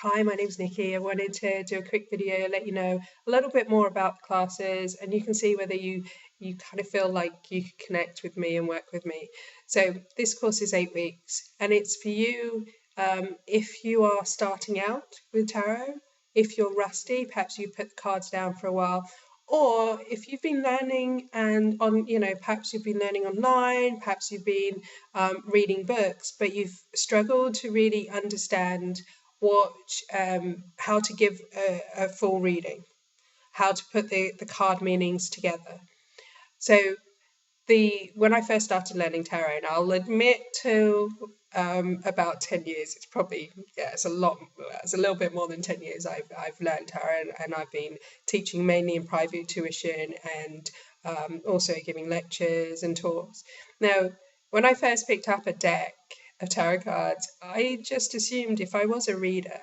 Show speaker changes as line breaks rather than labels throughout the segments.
Hi, my name's Nikki. I wanted to do a quick video, let you know a little bit more about the classes, and you can see whether you kind of feel like you could connect with me and work with me. So this course is 8 weeks, and it's for you if you are starting out with tarot, if you're rusty, perhaps you put the cards down for a while, or if you've been learning and perhaps you've been learning online, perhaps you've been reading books, but you've struggled to really understand what how to give a full reading, how to put the card meanings together. So when I first started learning tarot, and I'll admit to about 10 years, it's probably, it's a little bit more than 10 years I've learned tarot, and I've been teaching mainly in private tuition and also giving lectures and talks. Now, when I first picked up a deck of tarot cards, I just assumed if I was a reader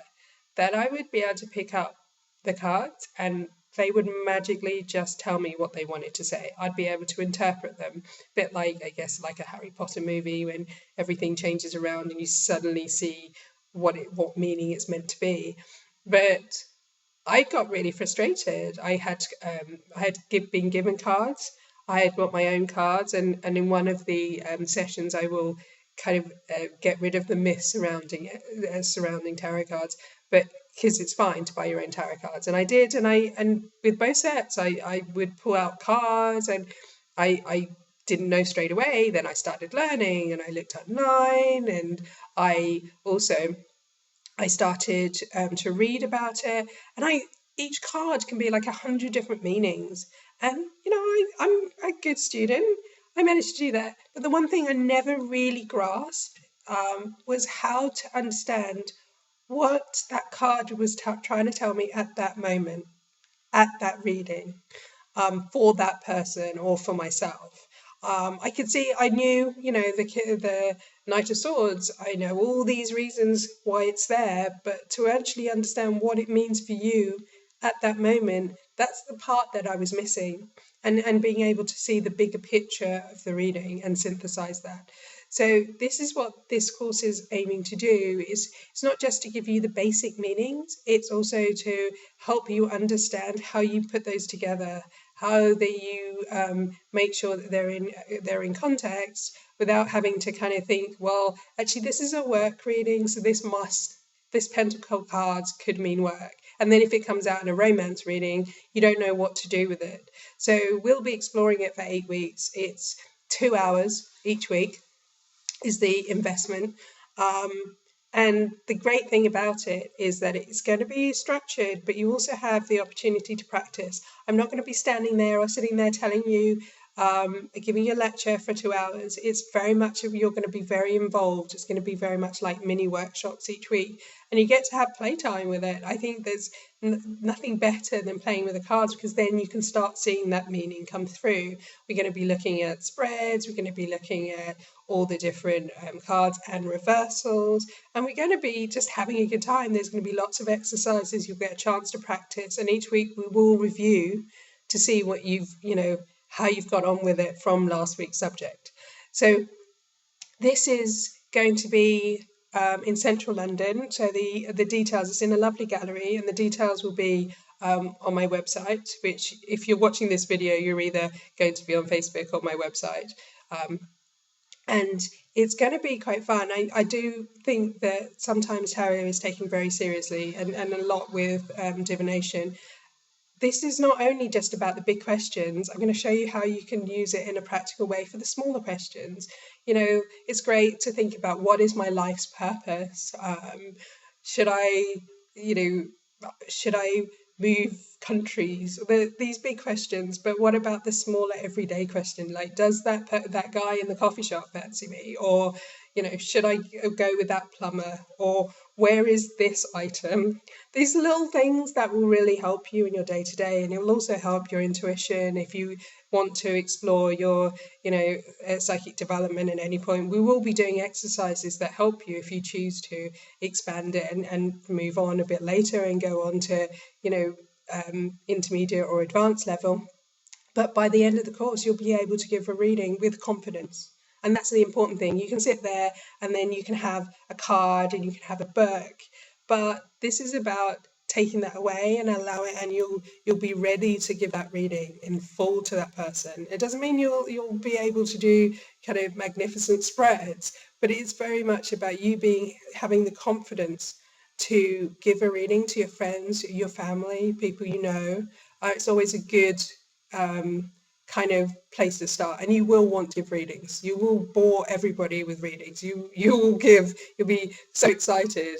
that I would be able to pick up the cards and they would magically just tell me what they wanted to say. I'd be able to interpret them, a bit like, I guess, like a Harry Potter movie when everything changes around and you suddenly see what meaning it's meant to be. But I got really frustrated. I had been given cards. I had got my own cards, and in one of the sessions, I will kind of get rid of the myth surrounding it, surrounding tarot cards. But because it's fine to buy your own tarot cards, and I did, and with both sets, I would pull out cards, and I didn't know straight away. Then I started learning, and I looked online, and I also I started to read about it, and each card can be like 100 different meanings. And I'm a good student. I managed to do that. But the one thing I never really grasped was how to understand what that card was trying to tell me at that moment, at that reading, for that person or for myself. I could see, I knew, the Knight of Swords, I know all these reasons why it's there, but to actually understand what it means for you at that moment, that's the part that I was missing. And being able to see the bigger picture of the reading and synthesize that. So this is what this course is aiming to do. It's not just to give you the basic meanings, it's also to help you understand how you put those together, how you make sure that they're in context without having to kind of think, well, actually this is a work reading, so this pentacle cards could mean work. And then if it comes out in a romance reading, you don't know what to do with it. So we'll be exploring it for 8 weeks. It's 2 hours each week is the investment. And the great thing about it is that it's going to be structured, but you also have the opportunity to practice. I'm not going to be standing there or sitting there telling you, giving you a lecture for 2 hours. It's very much, you're going to be very involved. It's going to be very much like mini workshops each week. And you get to have playtime with it. I think there's nothing better than playing with the cards, because then you can start seeing that meaning come through. We're going to be looking at spreads, we're going to be looking at all the different cards and reversals, and we're going to be just having a good time. There's going to be lots of exercises, you'll get a chance to practice, and each week we will review to see what how you've got on with it from last week's subject. So this is going to be in central London, so the details, it's in a lovely gallery, and the details will be on my website, which if you're watching this video, you're either going to be on Facebook or my website. And it's going to be quite fun. I do think that sometimes tarot is taken very seriously, and a lot with divination. This is not only just about the big questions. I'm going to show you how you can use it in a practical way for the smaller questions. It's great to think about, what is my life's purpose? Should I move countries? These big questions, but what about the smaller everyday question? Like, does that guy in the coffee shop fancy me? Or, should I go with that plumber? Or where is this item? These little things that will really help you in your day-to-day, and it will also help your intuition if you want to explore your, psychic development at any point. We will be doing exercises that help you if you choose to expand it and move on a bit later and go on to, intermediate or advanced level. But by the end of the course, you'll be able to give a reading with confidence. And that's the important thing. You can sit there and then you can have a card and you can have a book, But this is about taking that away and allow it, and you'll be ready to give that reading in full to that person. It doesn't mean you'll be able to do kind of magnificent spreads, but it's very much about you having the confidence to give a reading to your friends, your family, people you know. It's always a good kind of place to start, and you will want to give readings. You will bore everybody with readings. You'll be so excited.